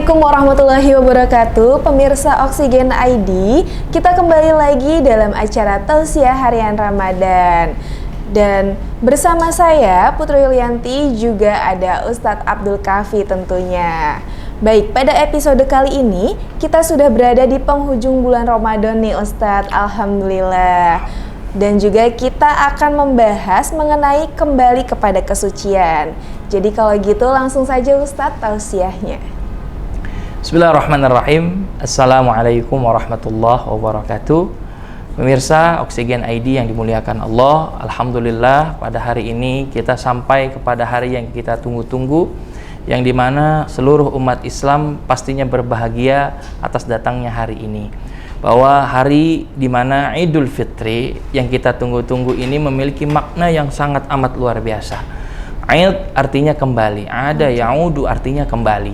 Assalamualaikum warahmatullahi wabarakatuh. Pemirsa Oksigen ID, kita kembali lagi dalam acara Tausiah Harian Ramadan. Dan bersama saya Putri Yulianti, juga ada Ustadz Abdul Kafi tentunya. Baik, pada episode kali ini kita sudah berada di penghujung bulan Ramadan nih Ustadz, Alhamdulillah. Dan juga kita akan membahas mengenai kembali kepada kesucian. Jadi kalau gitu langsung saja Ustadz tausiahnya. Bismillahirrahmanirrahim. Assalamualaikum warahmatullahi wabarakatuh. Pemirsa Oksigen ID yang dimuliakan Allah, alhamdulillah pada hari ini kita sampai kepada hari yang kita tunggu-tunggu, yang dimana seluruh umat Islam pastinya berbahagia atas datangnya hari ini. Bahwa hari dimana Idul Fitri yang kita tunggu-tunggu ini memiliki makna yang sangat amat luar biasa. Aid artinya kembali, ada yaudu artinya kembali.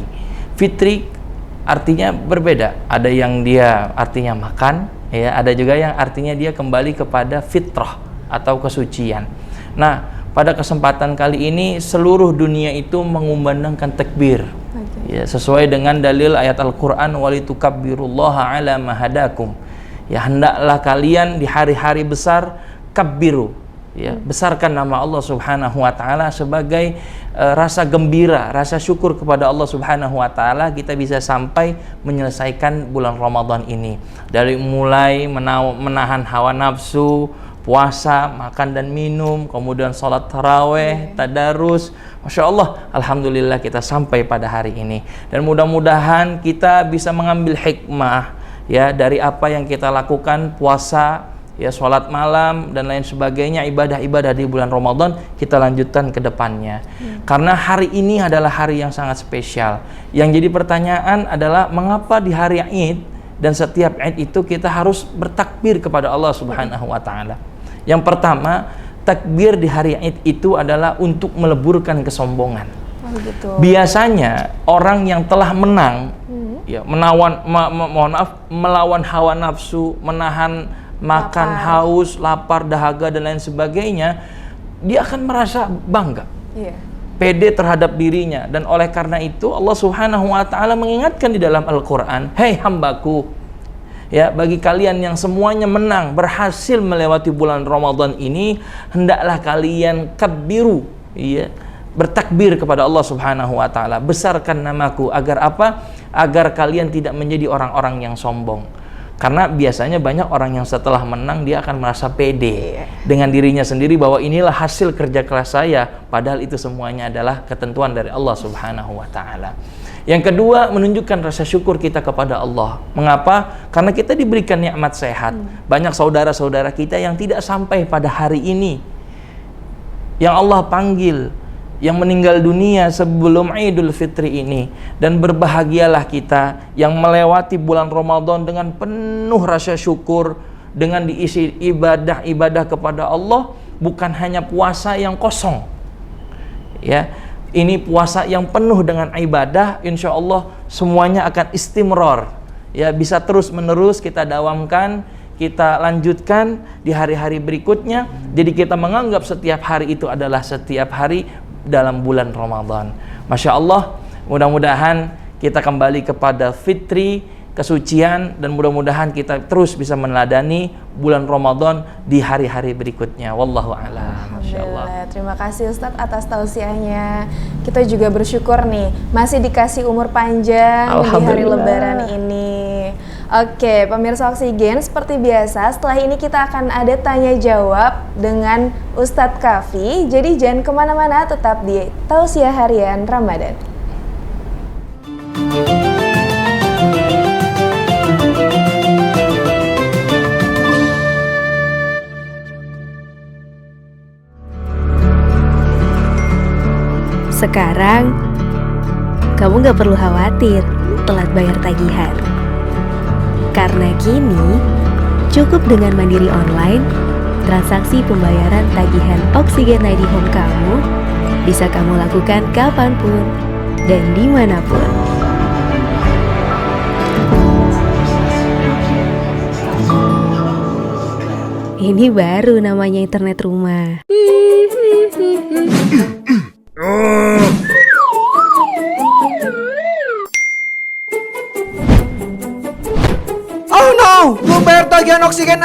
Fitri artinya berbeda, ada yang dia artinya makan, ya, ada juga yang artinya dia kembali kepada fitrah atau kesucian. Nah, pada kesempatan kali ini seluruh dunia itu mengumandangkan takbir, ya, sesuai dengan dalil ayat Al-Quran, walitukabbirullaha ala ma hadakum, ya, hendaklah kalian di hari-hari besar kabbiru, ya, besarkan nama Allah Subhanahu wa taala sebagai rasa gembira, rasa syukur kepada Allah Subhanahu wa taala kita bisa sampai menyelesaikan bulan Ramadan ini. Dari mulai menahan hawa nafsu, puasa, makan dan minum, kemudian salat tarawih, tadarus. Masya Allah, alhamdulillah kita sampai pada hari ini. Dan mudah-mudahan kita bisa mengambil hikmah, ya, dari apa yang kita lakukan, puasa, ya, sholat malam dan lain sebagainya, ibadah-ibadah di bulan Ramadan kita lanjutkan ke depannya. Karena hari ini adalah hari yang sangat spesial. Yang jadi pertanyaan adalah mengapa di hari Id dan setiap Id itu kita harus bertakbir kepada Allah Subhanahu wa taala. Yang pertama, takbir di hari Id itu adalah untuk meleburkan kesombongan. Biasanya orang yang telah menang, ya, melawan hawa nafsu, menahan makan, haus, lapar, dahaga dan lain sebagainya, dia akan merasa bangga, pede terhadap dirinya. Dan oleh karena itu Allah Subhanahu wa taala mengingatkan di dalam Al-Qur'an, "Hei hambaku, ya, bagi kalian yang semuanya menang, berhasil melewati bulan Ramadan ini, hendaklah kalian kabbiru, ya, bertakbir kepada Allah Subhanahu wa taala, besarkan namaku." Agar apa? Agar kalian tidak menjadi orang-orang yang sombong. Karena biasanya banyak orang yang setelah menang dia akan merasa pede dengan dirinya sendiri bahwa inilah hasil kerja keras saya, padahal itu semuanya adalah ketentuan dari Allah Subhanahu wa taala. Yang kedua, menunjukkan rasa syukur kita kepada Allah. Mengapa? Karena kita diberikan nikmat sehat. Banyak saudara-saudara kita yang tidak sampai pada hari ini, yang Allah panggil, yang meninggal dunia sebelum Idul Fitri ini. Dan berbahagialah kita yang melewati bulan Ramadan dengan penuh rasa syukur, dengan diisi ibadah-ibadah kepada Allah, bukan hanya puasa yang kosong, ya, ini puasa yang penuh dengan ibadah. Insya Allah semuanya akan istimror, ya, bisa terus menerus kita dawamkan, kita lanjutkan di hari-hari berikutnya. Jadi kita menganggap setiap hari itu adalah setiap hari dalam bulan Ramadan. Masya Allah, mudah-mudahan kita kembali kepada fitri, kesucian, dan mudah-mudahan kita terus bisa meneladani bulan Ramadan di hari-hari berikutnya. Wallahu a'lam. Masya Allah. Terima kasih Ustadz atas tausiahnya. Kita juga bersyukur nih masih dikasih umur panjang di hari Lebaran ini. Oke, pemirsa Oksigen, seperti biasa setelah ini kita akan ada tanya jawab dengan Ustadz Kafi. Jadi jangan kemana-mana, tetap di Tausiah Harian Ramadan. Sekarang, kamu gak perlu khawatir telat bayar tagihan. Karena kini, cukup dengan Mandiri Online, transaksi pembayaran tagihan Oksigen ID Home kamu bisa kamu lakukan kapanpun dan dimanapun. Ini baru namanya internet rumah.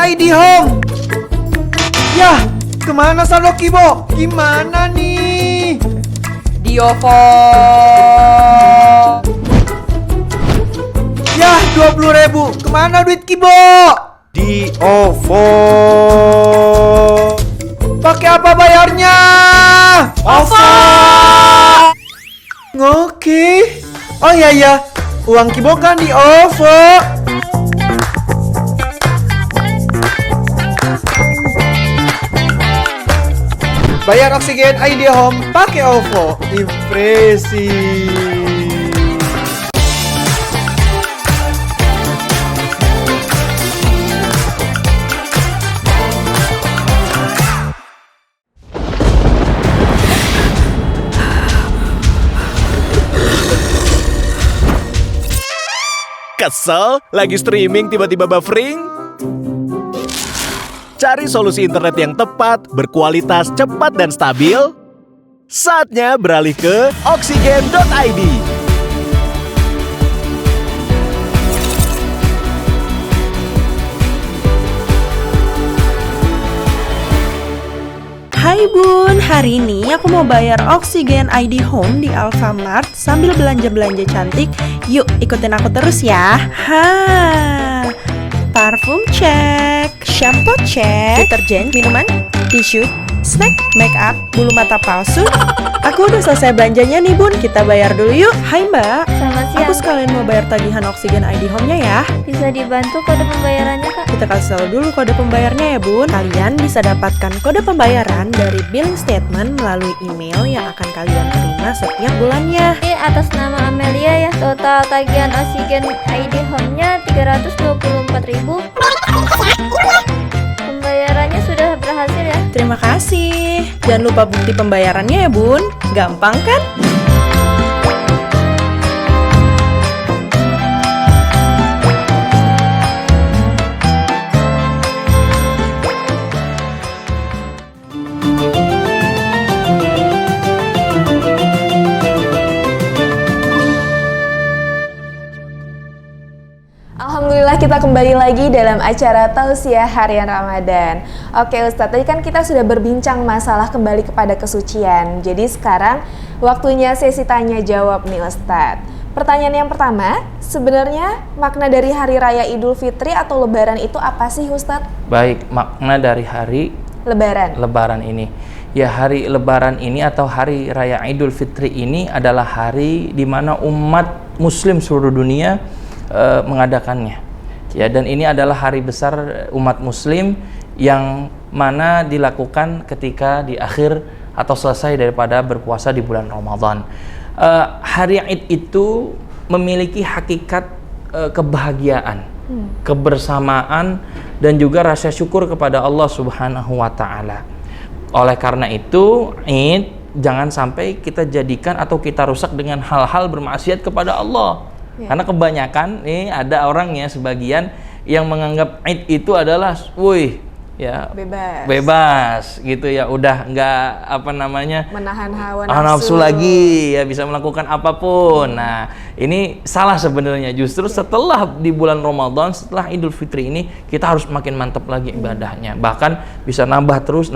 ID Home. Yah, kemana saldo Kibo? Gimana nih? Di OVO. Yah, 20.000. Kemana duit Kibo? Di OVO. Pakai apa bayarnya? OVO. Oke. Oh iya, uang Kibo kan di OVO. Bayar Oksigen ID Home pakai OVO. Impresi. Kesel? Lagi streaming tiba-tiba buffering? Cari solusi internet yang tepat, berkualitas, cepat, dan stabil? Saatnya beralih ke Oksigen.id. Hai Bun, hari ini aku mau bayar Oksigen ID Home di Alfamart sambil belanja-belanja cantik. Yuk ikutin aku terus ya. Parfum cek, shampoo cek, deterjen, minuman, tisu, snack, make up, bulu mata palsu. Aku udah selesai belanjanya nih Bun, kita bayar dulu yuk. Hai Mbak, Selamat siang. aku sekalian mau bayar tagihan Oksigen ID Home-nya ya. Bisa dibantu kode pembayarannya, Kak? Kita kasih tahu dulu kode pembayarnya ya Bun. Kalian bisa dapatkan kode pembayaran dari billing statement melalui email yang akan kalian terima setiap bulannya. Ini atas nama Amelia ya. Total tagihan Oksigen ID Home-nya 324.000. Pembayarannya sudah berhasil ya. Terima kasih. Jangan lupa bukti pembayarannya ya Bun. Gampang kan? Alhamdulillah kita kembali lagi dalam acara Tausiah Harian Ramadan. Oke Ustadz, tadi kan kita sudah berbincang masalah kembali kepada kesucian. Jadi sekarang waktunya sesi tanya jawab nih Ustadz. Pertanyaan yang pertama, sebenarnya makna dari Hari Raya Idul Fitri atau Lebaran itu apa sih Ustadz? Baik, makna dari hari Lebaran ini. Ya, hari Lebaran ini atau Hari Raya Idul Fitri ini adalah hari di mana umat Muslim seluruh dunia mengadakannya. Ya, dan ini adalah hari besar umat Muslim yang mana dilakukan ketika di akhir atau selesai daripada berpuasa di bulan Ramadan. Hari Id itu memiliki hakikat kebahagiaan, kebersamaan, dan juga rasa syukur kepada Allah Subhanahu wa Ta'ala. Oleh karena itu, Id jangan sampai kita jadikan atau kita rusak dengan hal-hal bermaksiat kepada Allah. Karena kebanyakan nih ada orangnya sebagian yang menganggap Id itu adalah ya bebas gitu ya, udah nggak menahan hawa nafsu lagi ya, bisa melakukan apapun. Nah, ini salah sebenarnya. Justru setelah di bulan Ramadan, setelah Idul Fitri ini kita harus makin mantap lagi ibadahnya, bahkan bisa nambah terus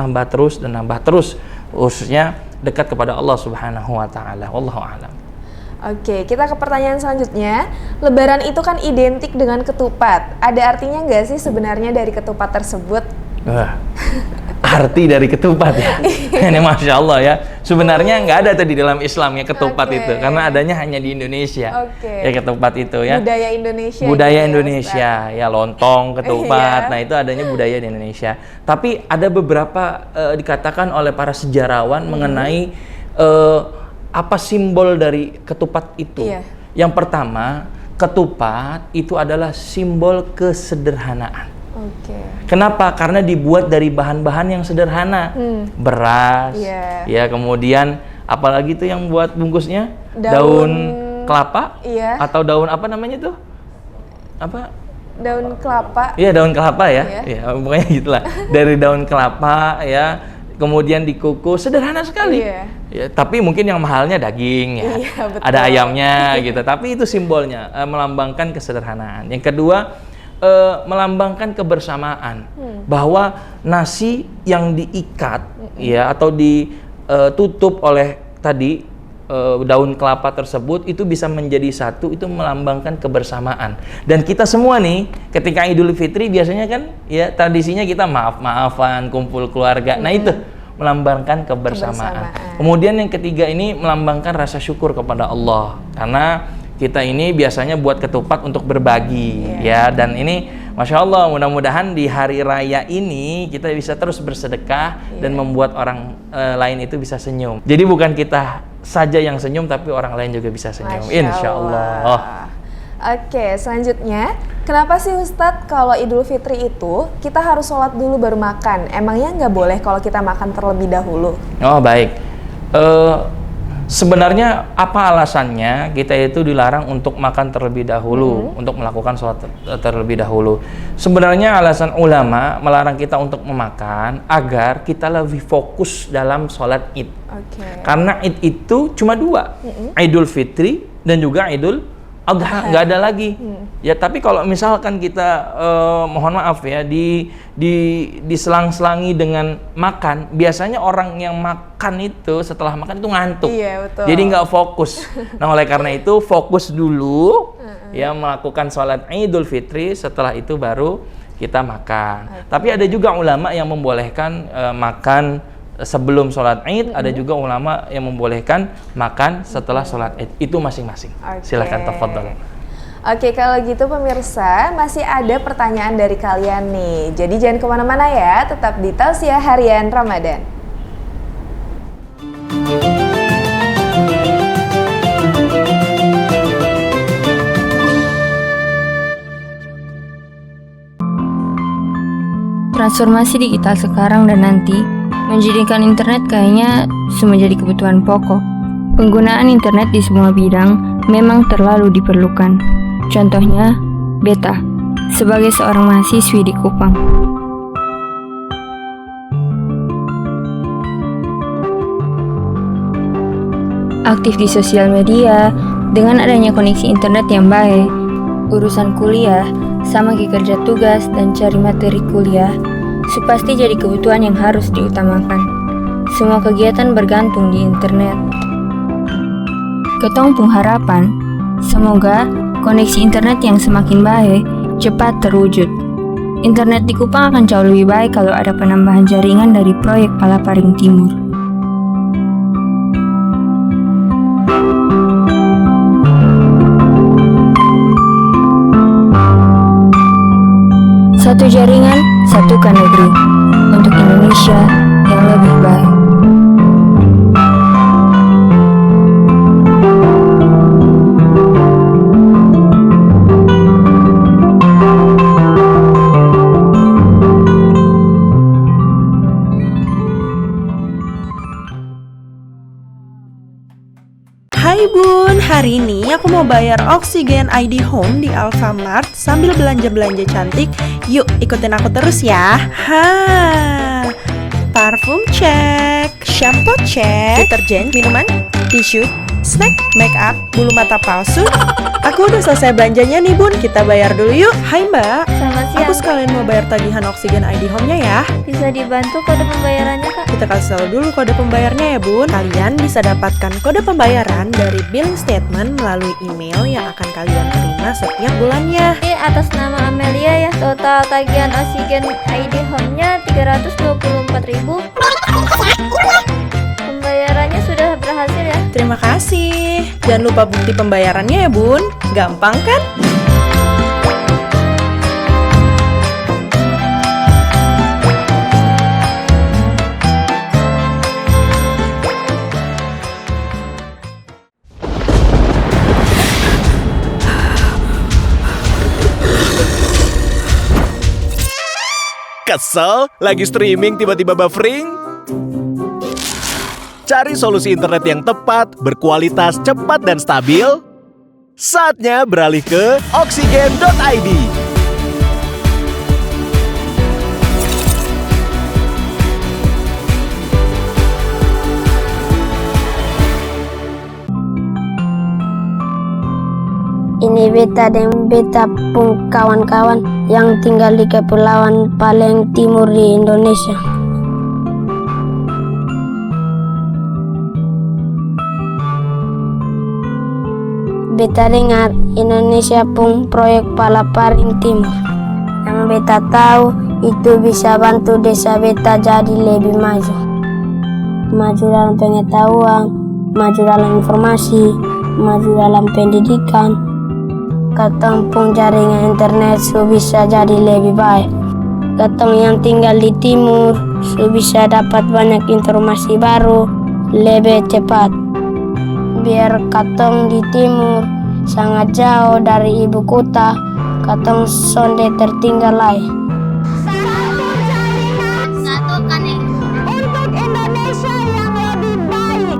khususnya dekat kepada Allah Subhanahu wa Ta'ala. Wallahu a'lam. Oke, kita ke pertanyaan selanjutnya. Lebaran itu kan identik dengan ketupat. Ada artinya nggak sih sebenarnya dari ketupat tersebut? Arti dari ketupat ya? Ini Masya Allah ya. Sebenarnya nggak ada tadi dalam Islam ya ketupat itu. Karena adanya hanya di Indonesia. Ya ketupat itu ya. Budaya Indonesia. Budaya Indonesia. Ya lontong, ketupat. Nah itu adanya budaya di Indonesia. Tapi ada beberapa dikatakan oleh para sejarawan mengenai apa simbol dari ketupat itu. Yang pertama, ketupat itu adalah simbol kesederhanaan. Kenapa? Karena dibuat dari bahan-bahan yang sederhana. Beras, ya kemudian apalagi itu yang buat bungkusnya? Daun kelapa? Atau daun apa namanya tuh? Apa? Daun kelapa. Iya, daun kelapa ya. Ya, pokoknya gitulah. Dari daun kelapa ya. Kemudian dikukus, sederhana sekali. Ya, tapi mungkin yang mahalnya daging ya, ada ayamnya gitu. Tapi itu simbolnya, melambangkan kesederhanaan. Yang kedua, melambangkan kebersamaan, bahwa nasi yang diikat ya atau ditutup oleh tadi daun kelapa tersebut itu bisa menjadi satu, itu melambangkan kebersamaan. Dan kita semua nih ketika Idul Fitri biasanya kan ya tradisinya kita maaf-maafan, kumpul keluarga. Nah itu melambangkan kebersamaan. Kemudian yang ketiga ini melambangkan rasa syukur kepada Allah, karena kita ini biasanya buat ketupat untuk berbagi ya, dan ini Masya Allah, mudah-mudahan di hari raya ini kita bisa terus bersedekah dan membuat orang lain itu bisa senyum. Jadi bukan kita saja yang senyum, tapi orang lain juga bisa senyum. Insya Allah. Oke, selanjutnya, kenapa sih Ustadz kalau Idul Fitri itu kita harus sholat dulu baru makan? Emangnya nggak boleh kalau kita makan terlebih dahulu? Oh baik. Sebenarnya apa alasannya kita itu dilarang untuk makan terlebih dahulu, untuk melakukan sholat terlebih dahulu? Sebenarnya alasan ulama melarang kita untuk memakan agar kita lebih fokus dalam sholat Id. Karena Id itu cuma dua, Idul Fitri dan juga Idul Adha, nggak ada lagi. Ya tapi kalau misalkan kita mohon maaf ya diselang-selangi dengan makan, biasanya orang yang makan itu setelah makan itu ngantuk. Iya, betul. Jadi nggak fokus. Nah oleh karena itu fokus dulu ya melakukan sholat Idul Fitri, setelah itu baru kita makan. Tapi ada juga ulama yang membolehkan makan sebelum sholat Id, ada juga ulama yang membolehkan makan setelah sholat Id. Itu masing-masing. Silahkan tafadhol. Oke, kalau gitu pemirsa, masih ada pertanyaan dari kalian nih. Jadi jangan kemana-mana ya, tetap di Tausiah Harian Ramadan. Transformasi digital sekarang dan nanti menjadikan internet kayaknya menjadi kebutuhan pokok. Penggunaan internet di semua bidang memang terlalu diperlukan. Contohnya, Beta, sebagai seorang mahasiswi di Kupang. Aktif di sosial media, dengan adanya koneksi internet yang baik, urusan kuliah, sama kayak kerja tugas dan cari materi kuliah, pasti jadi kebutuhan yang harus diutamakan. Semua kegiatan bergantung di internet. Ketong pun harapan, semoga koneksi internet yang semakin baik cepat terwujud. Internet di Kupang akan jauh lebih baik kalau ada penambahan jaringan dari proyek Palaparing Timur. Satu jaringan, satukan negeri, untuk Indonesia yang lebih baik. Hai Bun, hari ini aku mau bayar Oksigen ID Home di Alfamart sambil belanja-belanja cantik. Yuk ikutin aku terus ya. Parfum cek, shampoo cek, deterjen, minuman, tisu, snack, make up, bulu mata palsu. Aku udah selesai belanjanya nih Bun, kita bayar dulu yuk. Hai Mbak, Selamat siang. aku sekalian mau bayar tagihan Oksigen ID Home-nya ya. Bisa dibantu kode pembayarannya, Kak? Kita kasih tahu dulu kode pembayarnya ya Bun. Kalian bisa dapatkan kode pembayaran dari billing statement melalui email yang akan kalian terima setiap bulannya. Ini atas nama Amelia ya. Total tagihan Oksigen ID Home-nya 324.000. Pembayarannya sudah berhasil ya. Terima kasih. Jangan lupa bukti pembayarannya ya Bun. Gampang kan? Kesel? Lagi streaming tiba-tiba buffering? Cari solusi internet yang tepat, berkualitas, cepat, dan stabil? Saatnya beralih ke Oksigen.id. Ini beta dan beta pun kawan-kawan yang tinggal di kepulauan paling timur di Indonesia. Beta dengar Indonesia pun proyek pala paling timur. Yang beta tahu itu bisa bantu desa beta jadi lebih maju. Maju dalam pengetahuan, maju dalam informasi, maju dalam pendidikan. Katong pun jaringan internet su bisa jadi lebih baik. Katong yang tinggal di timur su bisa dapat banyak informasi baru lebih cepat. Biar katong di timur sangat jauh dari ibu kota, katong sonde tertinggal lagi. Satukan untuk Indonesia yang lebih baik.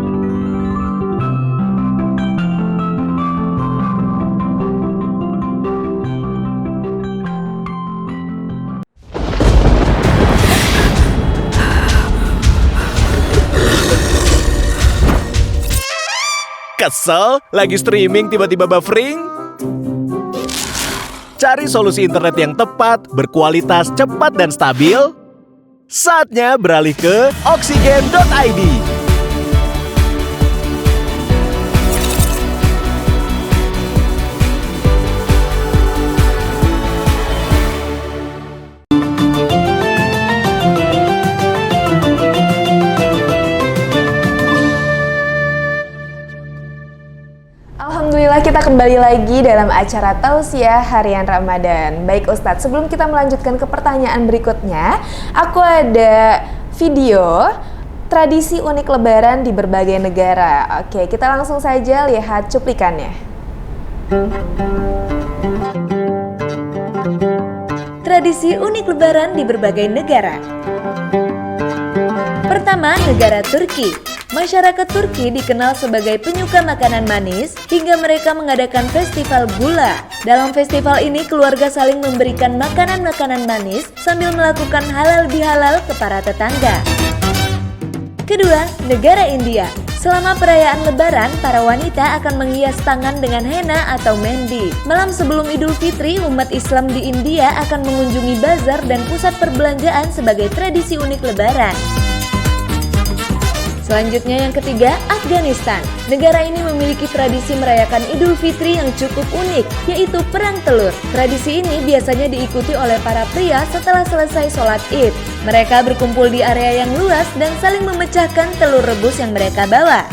Kesel? Lagi streaming tiba-tiba buffering? Cari solusi internet yang tepat, berkualitas, cepat, dan stabil? Saatnya beralih ke oksigen.id. Alhamdulillah kita kembali lagi dalam acara Tausiah Harian Ramadan. Baik Ustadz, sebelum kita melanjutkan ke pertanyaan berikutnya, aku ada video tradisi unik Lebaran di berbagai negara. Oke, kita langsung saja lihat cuplikannya. Tradisi unik Lebaran di berbagai negara. Pertama, negara Turki. Masyarakat Turki dikenal sebagai penyuka makanan manis hingga mereka mengadakan festival gula. Dalam festival ini keluarga saling memberikan makanan-makanan manis sambil melakukan halal bihalal ke para tetangga. Kedua, negara India. Selama perayaan Lebaran, para wanita akan menghias tangan dengan henna atau mehndi. Malam sebelum Idul Fitri, umat Islam di India akan mengunjungi bazar dan pusat perbelanjaan sebagai tradisi unik Lebaran. Selanjutnya yang ketiga, Afghanistan. Negara ini memiliki tradisi merayakan Idul Fitri yang cukup unik, yaitu perang telur. Tradisi ini biasanya diikuti oleh para pria setelah selesai sholat Id. Mereka berkumpul di area yang luas dan saling memecahkan telur rebus yang mereka bawa.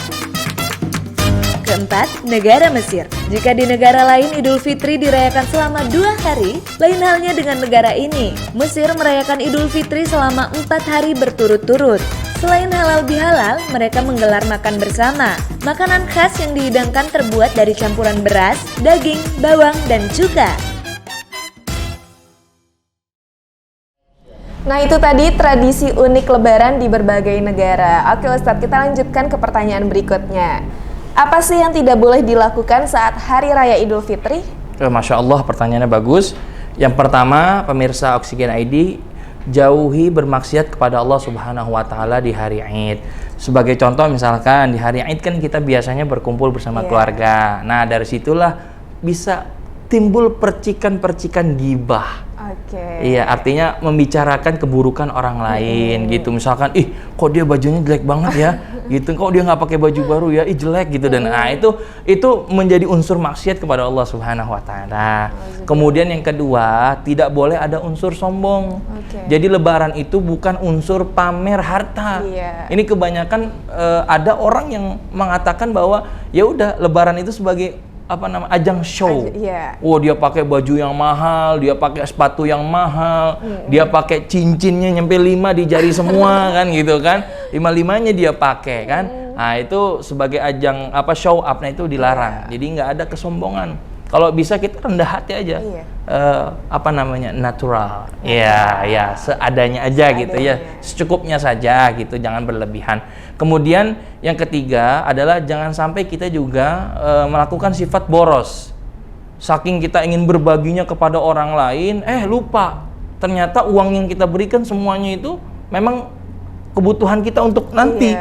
Keempat, negara Mesir. Jika di negara lain Idul Fitri dirayakan selama 2 hari, lain halnya dengan negara ini. Mesir merayakan Idul Fitri selama 4 hari berturut-turut. Selain halal bihalal, mereka menggelar makan bersama. Makanan khas yang dihidangkan terbuat dari campuran beras, daging, bawang, dan cuka. Nah itu tadi tradisi unik Lebaran di berbagai negara. Oke Ustadz, kita lanjutkan ke pertanyaan berikutnya. Apa sih yang tidak boleh dilakukan saat Hari Raya Idul Fitri? Masya Allah, pertanyaannya bagus. Yang pertama, pemirsa Oksigen ID, jauhi bermaksiat kepada Allah Subhanahu wa Ta'ala di hari Id. Sebagai contoh, misalkan di hari Id kan kita biasanya berkumpul bersama keluarga. Nah, dari situlah bisa timbul percikan-percikan gibah. Iya, artinya membicarakan keburukan orang lain gitu. Misalkan, ih kok dia bajunya jelek banget ya, gitu. Kok dia nggak pakai baju baru ya, ih jelek gitu. Dan itu menjadi unsur maksiat kepada Allah Subhanahu Wa Taala. Kemudian yang kedua, tidak boleh ada unsur sombong. Jadi Lebaran itu bukan unsur pamer harta. Ini kebanyakan ada orang yang mengatakan bahwa ya udah Lebaran itu sebagai ajang show. Oh, dia pakai baju yang mahal, dia pakai sepatu yang mahal, dia pakai cincinnya nyampe 5 di jari semua kan gitu kan. 5-5-nya dia pakai kan. Nah, itu sebagai ajang show up-nya itu dilarang. Jadi nggak ada kesombongan. Kalau bisa kita rendah hati aja. Natural. Ya, seadanya aja gitu ya. Secukupnya saja gitu, jangan berlebihan. Kemudian yang ketiga adalah jangan sampai kita juga melakukan sifat boros. Saking kita ingin berbaginya kepada orang lain, lupa. Ternyata uang yang kita berikan semuanya itu memang kebutuhan kita untuk nanti.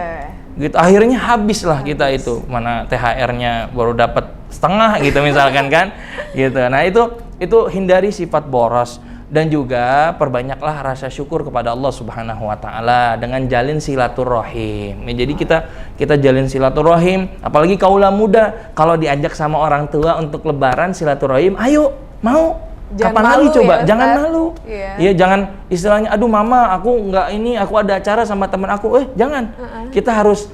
Gitu. Akhirnya habislah kita itu. Mana THR-nya baru dapat setengah gitu misalkan kan gitu. Nah itu hindari sifat boros dan juga perbanyaklah rasa syukur kepada Allah Subhanahu wa taala dengan jalin silaturahim. Ya, jadi kita jalin silaturahim, apalagi kaula muda kalau diajak sama orang tua untuk lebaran silaturahim, ayo mau. Jangan Kapan malu lagi coba? ya, Jangan Ustaz. malu. Iya. Ya jangan istilahnya aduh mama aku nggak ini, aku ada acara sama teman aku. Jangan. Kita harus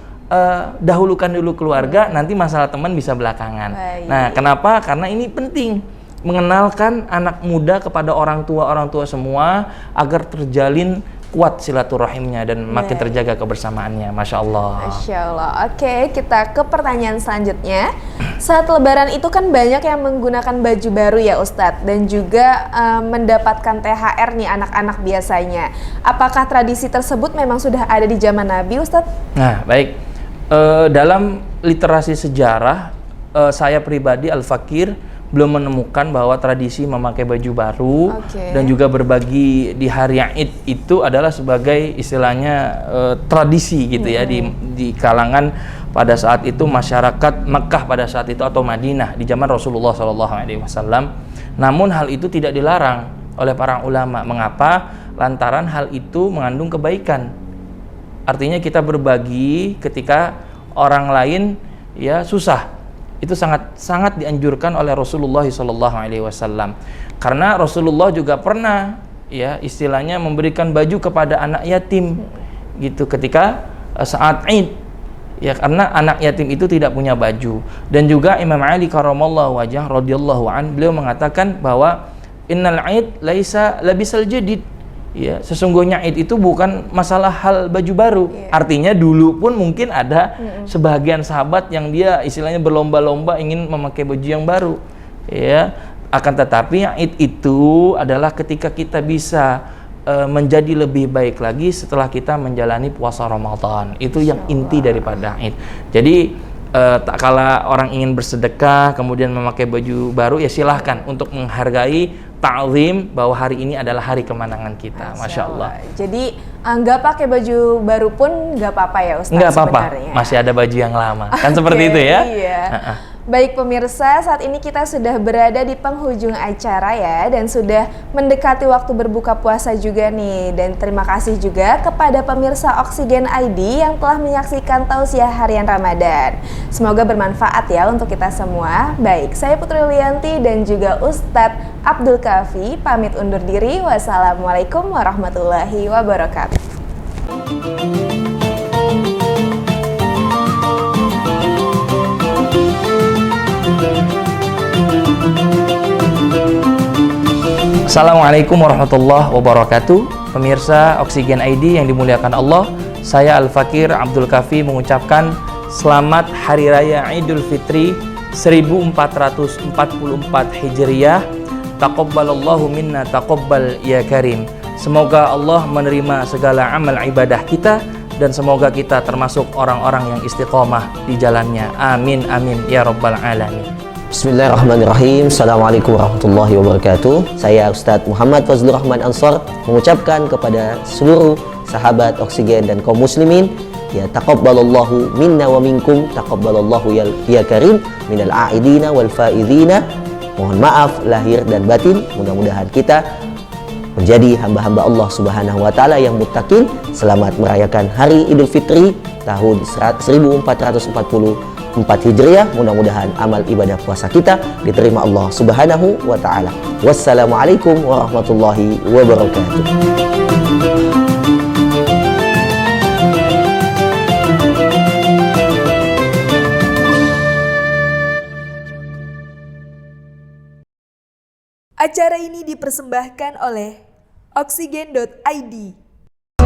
dahulukan dulu keluarga, nanti masalah teman bisa belakangan. Baik. Nah, kenapa? Karena ini penting mengenalkan anak muda kepada orang tua semua agar terjalin kuat silaturahimnya dan makin terjaga kebersamaannya. Masya Allah. Masya Allah. Oke, kita ke pertanyaan selanjutnya. Saat Lebaran itu kan banyak yang menggunakan baju baru ya Ustadz, dan juga mendapatkan THR nih anak-anak biasanya. Apakah tradisi tersebut memang sudah ada di zaman Nabi Ustadz? Nah, baik. Dalam literasi sejarah, saya pribadi Al-Fakir belum menemukan bahwa tradisi memakai baju baru dan juga berbagi di hari Id itu adalah sebagai istilahnya tradisi gitu ya di kalangan pada saat itu masyarakat Mekah pada saat itu atau Madinah di zaman Rasulullah SAW. Namun hal itu tidak dilarang oleh para ulama. Mengapa? Lantaran hal itu mengandung kebaikan. Artinya kita berbagi ketika orang lain ya susah. Itu sangat dianjurkan oleh Rasulullah SAW. Karena Rasulullah juga pernah ya istilahnya memberikan baju kepada anak yatim gitu ketika saat Id. Ya karena anak yatim itu tidak punya baju. Dan juga Imam Ali karramallahu wajhah radhiyallahu an beliau mengatakan bahwa innal Id laisa labisal jadid. Ya, sesungguhnya Id itu bukan masalah hal baju baru. Artinya dulu pun mungkin ada sebagian sahabat yang dia istilahnya berlomba-lomba ingin memakai baju yang baru. Ya, akan tetapi Id itu adalah ketika kita bisa menjadi lebih baik lagi setelah kita menjalani puasa Ramadan. Itu yang inti daripada Id. Jadi tak kala orang ingin bersedekah kemudian memakai baju baru ya silahkan untuk menghargai ta'zim bahwa hari ini adalah hari kemenangan kita. Masya Allah. Jadi nggak pakai baju baru pun nggak apa-apa ya Ustaz? Nggak apa-apa, sebenarnya. masih ada baju yang lama. Kan seperti itu ya? Iya. Baik pemirsa, saat ini kita sudah berada di penghujung acara ya, dan sudah mendekati waktu berbuka puasa juga nih. Dan terima kasih juga kepada pemirsa Oksigen ID yang telah menyaksikan tausiah harian Ramadan. Semoga bermanfaat ya untuk kita semua. Baik, saya Putri Lianti dan juga Ustadz Abdul Kafi pamit undur diri. Wassalamualaikum warahmatullahi wabarakatuh. Assalamualaikum warahmatullahi wabarakatuh. Pemirsa Oksigen ID yang dimuliakan Allah, saya Al-Fakir Abdul Kafi mengucapkan selamat Hari Raya Idul Fitri 1444 Hijriyah. Taqabbalallahu minna taqabbal ya karim. Semoga Allah menerima segala amal ibadah kita dan semoga kita termasuk orang-orang yang istiqomah di jalannya. Amin amin ya rabbal alamin. Bismillahirrahmanirrahim. Assalamualaikum warahmatullahi wabarakatuh. Saya Ustadz Muhammad Fazlur Rahman Ansor mengucapkan kepada seluruh sahabat Oksigen dan kaum muslimin, ya taqabbalallahu minna wa minkum, taqabbalallahu ya karim minal a'idina wal faidina. Mohon maaf lahir dan batin. Mudah-mudahan kita menjadi hamba-hamba Allah Subhanahu wa taala yang muttaqin. Selamat merayakan Hari Idul Fitri tahun 1444 Hijriah. Mudah-mudahan amal ibadah puasa kita diterima Allah Subhanahu wa taala. Wassalamualaikum warahmatullahi wabarakatuh. Acara ini dipersembahkan oleh Oksigen.id.